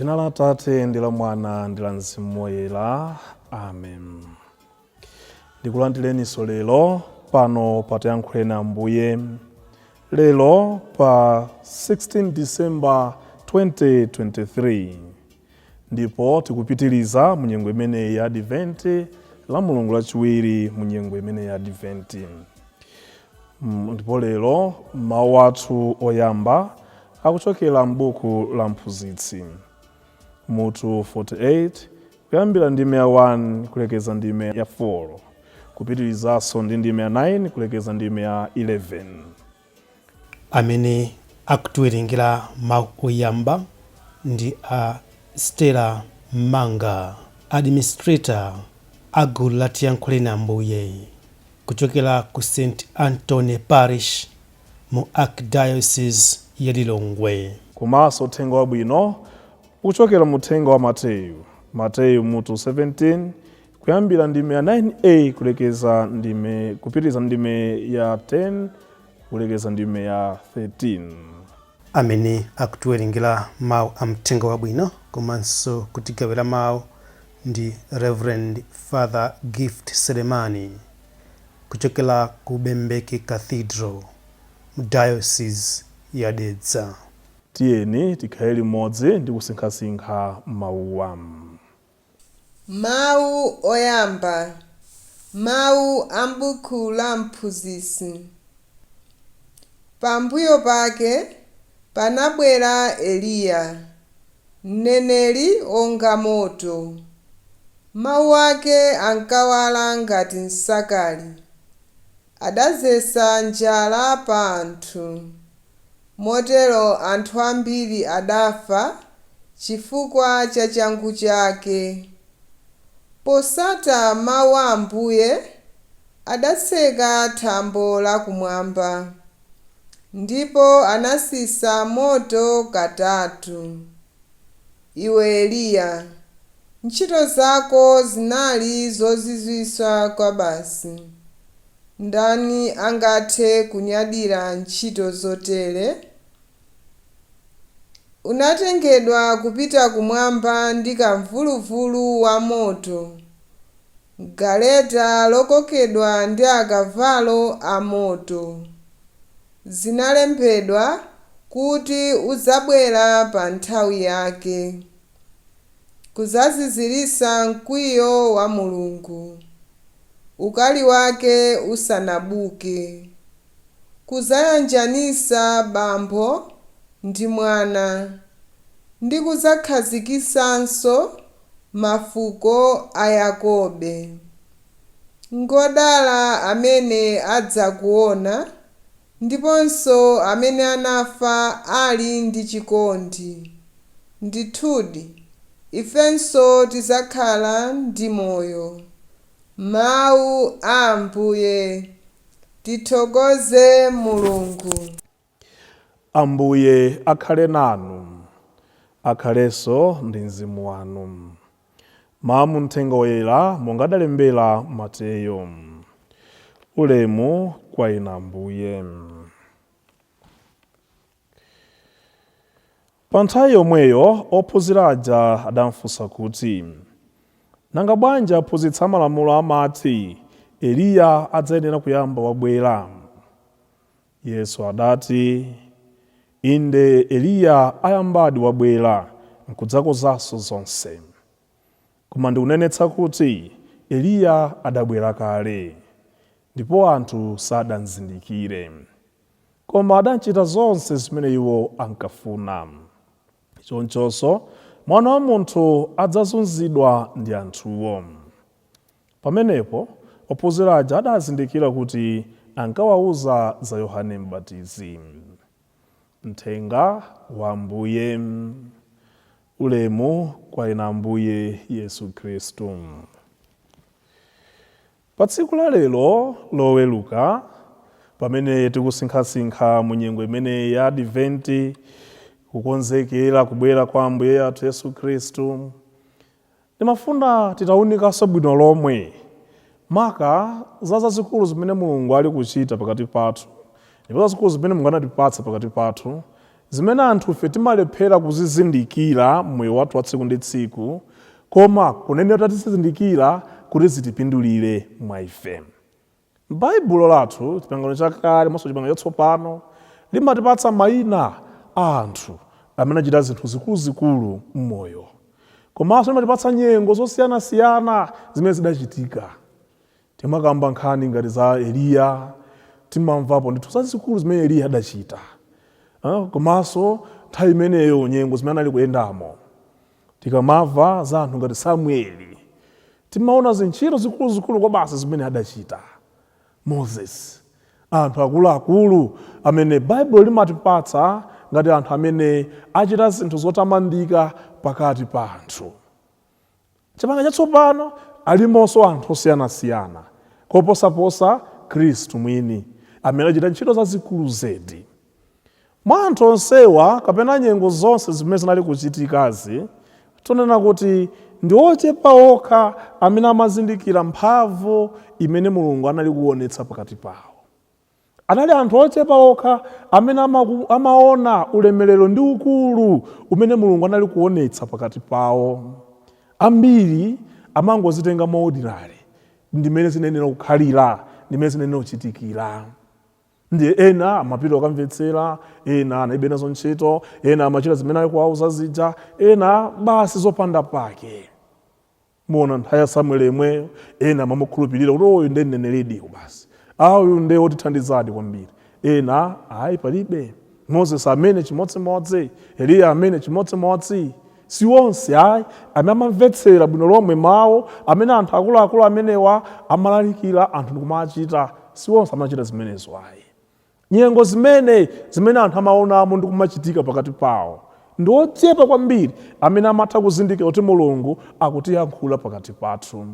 Mdzina la Tate ndi la Mwana ndi la Mzimu Woyera. Amen. Ndikulandireniso lero pano patiyankhuleni Ambuye. Lero pa 16 December 2023 ndipo tikupitiliza mu nyengo imene ya Advent, la Mulungu lachiwiri mu nyengo imene ya Advent. Ndipo lero mawu athu oyamba akuchokera m'buku la Mphunzitsi, mutu 48, kuyambira ndime ya 1 kulekeza ndime ya 4, kupitirizanso ndi ndime ya 9 kulekeza ndime ya 11. Amene akutiwerengera mawu oyamba ndi a Stella Manga, administrator a gulu la Tiyankhuleni Ambuye, kuchokera ku St. Anthony Parish mu Archdiocese ya Lilongwe. Komanso uthenga wabwino ukuchokera mu uthenga wa Mateyu mutu 17, kuyambira ndime ya 9a kupitiriza ndime ya 10 kulekeza ndime ya 13. Amene akutiwerengera mawu a mthenga wabwino komanso kutigawira mawu ndi Reverend Father Gift Selemani, kuchokera ku Bembeke Cathedral mu Diocese ya Dedza. Tiyeni tikhale limodzi ndi kusinkhasinkha mawuwa. Mawu oyamba. Mawu a m'buku la Mphunzitsi. Pambuyo pake panabwera Eliya, mneneri onga moto. Mawu ake ankawala ngati nsakali. Adazesa njala pa anthu. Motero anthu ambiri adafa chifukwa cha changu chake. Posata mawu a Ambuye, adatseka thambo lakumwamba, ndipo anasisa moto katatu. Iwe Eliya, ntchito zako zinali zozizwitsa kwa basi. Ndani angathe kunyadira ntchito zotere? Unatengedwa kupita kumwamba ndi kamvuluvulu wa moto, galeta lokokedwa ndi akavalo a moto. Zinalembedwa kuti uzabwera pa nthawi yake, kuzazizirisa mkwiyo wa Mulungu, ukali wake usanabuke, kuzayanjanisa bambo ndi mwana, ndi kuzakhazikisanso mafuko a Yakobe. Ngodala amene adzakuona, ndiponso amene anafa ali ndi chikondi. Ndithudi, ifenso tizakhala ndi moyo. Mawu a Ambuye. Tithokoze Mulungu. Ambuye akhale nanu, akhalenso ndi mzimu wanu. Mawu mu uthenga woyera monga adalembera Mateyu. Ulemu kwa inu Ambuye. Pa nthawi yomweyo ophunzira aja adamfunsa kuti, nanga bwanji aphunzitsi amalamulo amati Eliya adzayenera kuyamba wabwera? Yesu adati, inde Eliya ayambadi wabwera nkudzakonzanso zonse. Koma ndikunenetsa kuti Eliya adabwera kale, ndipo anthu sadanzindikire. Koma adachita zonse zimene iwo ankafuna. Chonchonso Mwana wa Munthu adzazunzidwa ndi anthuwo. Pamenepo ophunzira aja adazindikira kuti ankawauza za Yohane M'batizi. Mthenga wa Ambuye. Ulemu kwa inu Ambuye Yesu Khristu. Pa tsiku la lero Loweruka, pamene tikusinkhasinkha mu nyengo imene ya Advent, kukonzekera kubwera kwa Ambuye athu Yesu Khristu, ndimafuna titawunikanso bwino lomwe maka za zazikulu zimene Mulungu ali kuchita pakati pathu, ndipo zazikulu zimene Mulungu anatipatsa pakati pathu, zimene anthu ife timalephera kuzizindikira moyo wathu wa tsiku ndi tsiku, koma kunenera kuti tizizindikira kuti zitipindulire mwa ife. M'Baibulo lathu, chipangano chakale maso chipangano chatsopano, limatipatsa mayina a anthu amene achita zinthu zikuluzikulu m'moyo. Komanso limatipatsa nyengo zosiyanasiyana zimene zidachitika. Timakamba nkhani ngati za Eliya, timamvapo ndithu zazikulu zimene Eliya adachita. Komanso nthawi imeneyo nyengo zimene anali kuyendamo. Tikamava za anthu ngati Samueli, timaona zintchito zikuluzikulu kwa basi zimene adachita. Moses, anthu akuluakulu amene Baibulo limatipatsa ngati anthu amene achita zinthu zotamandika pakati pa anthu. Chipangano chatsopano alimonso anthu osiyanasiyana, koposaposa Khristu mwini amene achita ntchito zazikulu zedi. Mwa anthu onsewa kapena nyengo zonse zimene zinali kuchitikazi, tonena kuti ndi ochepa okha amene amazindikira mphamvu imene Mulungu anali kuonetsa pakati pawo. Anali anthu ochepa okha amene amaona ulemerero ndi ukulu umene Mulungu anali kuonetsa pakati pawo. Ambiri amangozitenga maordinary, ndimene zinenera kukhalira, ndimene zinenera kuchitikira. Ndiye ena amapita kukamvetsera, ena anaibe nazo ntchito, ena amachita zimene ali kuwauza zija, ena basi zopanda pake. Muona nthawi ya Samueli yemweyo, ena amamukhulupirira kuti uyu ndiye mneneridiyo basi. Uyu ndiye otithandizadi kwambiri. Ena ayi palibe. Moses amene chimodzimodzi, Eliya amene chimodzimodzi. Si wonse ayi amene amamvetsera bwino lomwe mawu amene anthu akuluakulu amenewa amalalikira anthu ndikumachita. Si wonse amachita zimenezo ayi. Nyengo zimene anthu amaonamo ndi kumachitika pakati pawo, ndi ochepa kwambiri amene amatha kuzindikira kuti Mulungu akutiyankhula pakati pathu.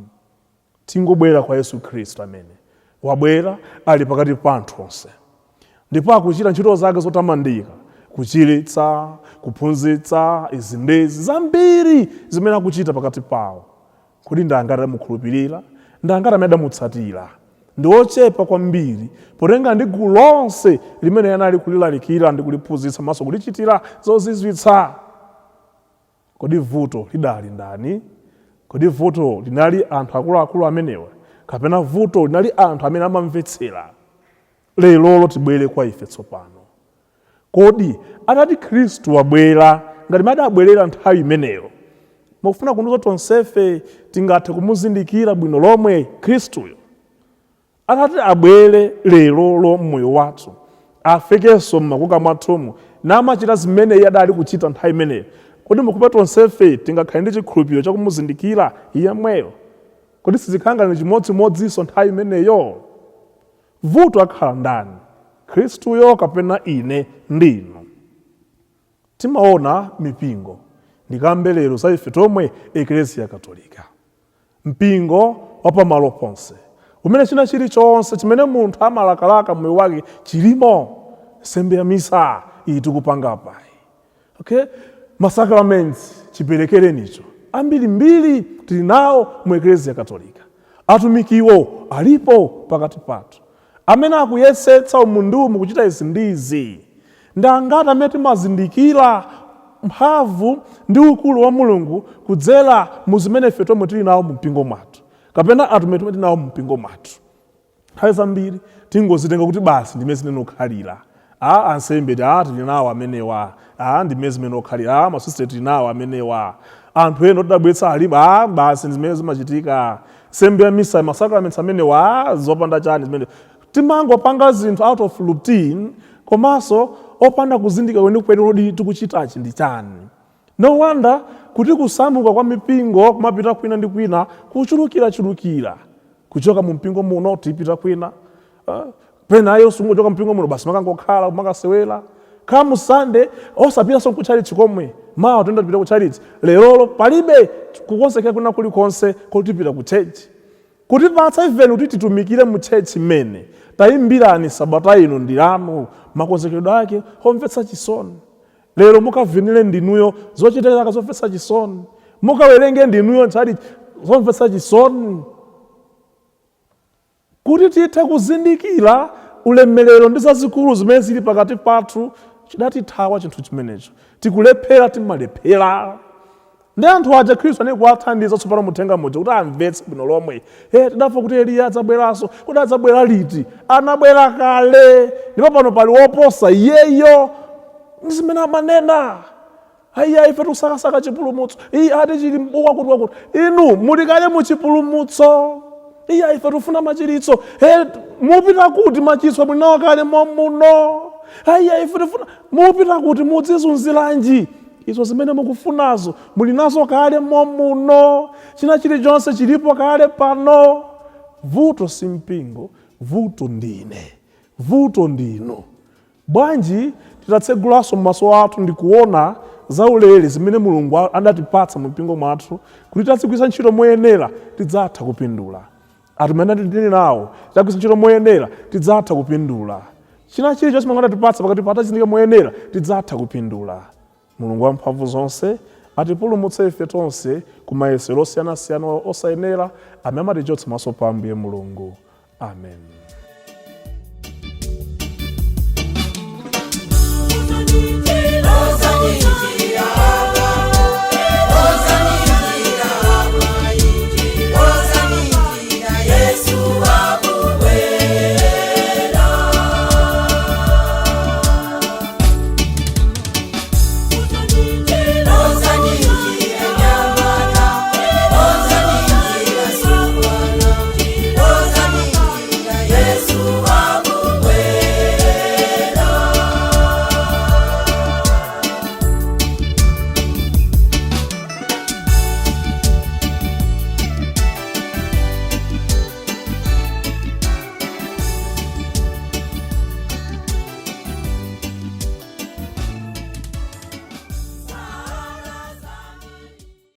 Tingobwera kwa Yesu Khristu amene wabwera ali pakati pa anthu onse, ndipo akuchita ntchito zake zotamandika, kuchiritsa, kuphunzitsa, izi ndezi zambiri zimene akuchita pakati pawo. Kuti ndangati adamukhulupirira, ndangati amene adamutsatira. Ndi ochepa kwambiri potenga ndi gulu lonse limene anali kulilalikira ndi kuliphunzitsa maso kulichitira zozizwitsa. Kodi vuto lidali ndani? Kodi vuto linali anthu akuluakulu amenewa, kapena vuto linali anthu amene amamvetsera? Lero tibwere kwa ife tsopano. Kodi atati Khristu wabwera ngati madi abwerera nthawi imeneyo, mukufuna kundiuza tonsefe tingathe kumuzindikira bwino lomwe Khristuyo? Atati abwere lero mmoyo wathu, afekenso m'makuka mwathumu namachita zimene iye adali kuchita nthawi imeneyo, kodi mukupa tonsefe tingakhale ndi chikhulupiriro chakumuzindikira iye mweyo? Kodi sizikhala chimodzimodzinso nthawi imeneyo? Vuto akhala ndani, Khristuyo kapena ine ndinu? Timaona mipingo, ndikambe lero za ife tomwe Eklezia Katolika, mpingo wapamalo ponse umene china chilichonse chimene munthu amalakalaka moyo wake chilimo. Nsembe ya misa iyi tikupanga payi, okay? Masakramenti chiperekerenicho ambirimbiri tili nawo mu Eklezia Katolika. Atumikiwo alipo pakati pathu amene akuyesetsa umundumu kuchita izi ndizi. Ndangati amene timazindikira mphamvu ndi ukulu wa Mulungu kudzera mu zimene ife tomwe tili nawo mu mpingo mwathu, kapena atumiki tomwe tili nawo mu mpingo mwathu. Nthawi zambiri tingozitenga kuti basi ndimene zinene kukhalira. Ansembe tili nawo amenewa, ndimene zimene kukhalira. Masisiteri tili nawo amenewa. Anthu ena otidabwetsa alipo, basi ndimene zimachitika. Nsembe ya misa, masakramenti amenewa, zopanda chani zimene. Timangopanga zinthu out of routine, komanso opanda kuzindikira kwenikweni tikuchitachi ndi chani. No wonder kuti kusamuka kwa mipingo kumapita kwina ndi kwina kuchulukira. Kuchoka mu mpingo muno tipita kwina. Penayo sungochoka mpingo muno basi makangokhala kumakasewera. Khala mu Sunday osapita so kuchalichi komwe. Mawa tenda tipita kuchalichi. Lero palibe kukonsekera kwina kulikonse kuti tipita ku church. Kuti patsa even kuti titumikire mu church imene tayimbirani sabata ino ndilanu, makonsekedwe ake omvetsa chisoni. Lero mukavinire ndinuyo zochitika zomvetsa chisoni, mukawerenge ndinuyo ntchali zomvetsa chisoni. Kuti tithe kuzindikira ulemerero ndi zazikulu zimene zili pakati pathu, chidatithawa chinthu chimenecho, tikulephera timalephera. Ndi anthu aja Khristu ane kuwathandiza tsopano muthenga moja kuti amvetse bwino lomwe. Tidamva kuti Eliya adzabweranso, kuti adzabwera liti? Anabwera kale, ndipo pano pali woposa iyeyo. Ndi zimene amanena. Ife tikusakasaka chipulumutso. Ati chili wakuti. Inu muli kale muchipulumutso. Ife tikufuna machiritso. Mupita kuti machiritso muli nawo kale muno. Ife tikufuna mupita kuti mudzizunziranji. Izo zimene mukufunazo muli nazo kale muno. China chilichonse chilipo kale pano. Vuto si mpingo, vuto ndine, vuto ndino. Bwanji titatsegulanso maso athu ndi kuona zaulere zimene Mulungu adatipatsa mu mpingo mwathu, kuti tazigwiritsa ntchito moyenera tidzatha kupindula. Atumene tili nawo tizigwiritsa ntchito moyenera tidzatha kupindula. China chilichonse Mulungu adatipatsa pakati patazindike moyenera tidzatha kupindula. Mulungu wamphamvu zonse atipulumutse ife tonse ku mayesero osiyanasiyana osayenera amene amatichotsa maso pa Ambuye Mulungu. Amen.